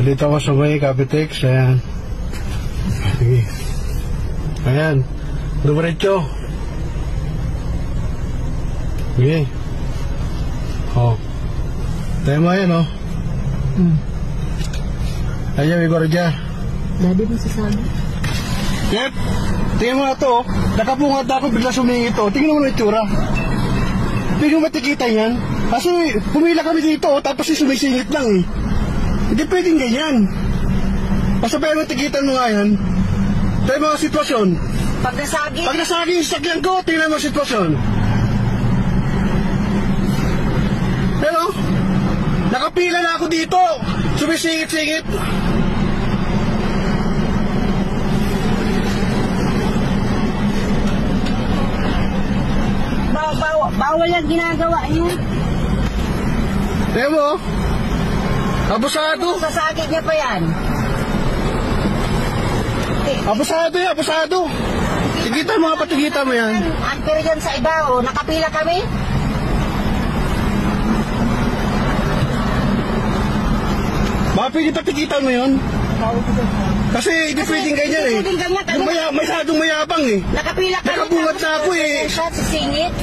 Dito ako sa may Capitex. Ayan. Sige. Ayan. Dumiretso. Sige. Oh. Tayo mo yan, oh. Ayan, may gordya. Daddy mo sasabi. Yep. Tingnan mo na to, oh. Nakapungad na ako, bigla sumingit to. Tingnan mo na itsura. Hindi mo matikita yan. Kasi pumila kami dito, oh, tapos sumisingit lang eh. Hindi pwedeng ganyan. Basta ba yung matikitan mo nga yan? Tayo mga sitwasyon. Pag nasagi Yung sakyan ko, tingnan mo sitwasyon. Pero, nakapila na ako dito. Sumisingit-singit. bawal ang ginagawa niyo. Tingnan mo, abusado. Sasagi niya pa yan. Abusado. Tigitan mo nga, patigitan mo yan. Anter yan sa iba, oh. Nakapila kami. Baka pwede patigitan mo yun? Kasi hindi pwedeng ganyan eh. Pwedeng ganyan. Masyadong mayabang eh. Nakapila kami. Nakabungat na ako eh. Sa singit.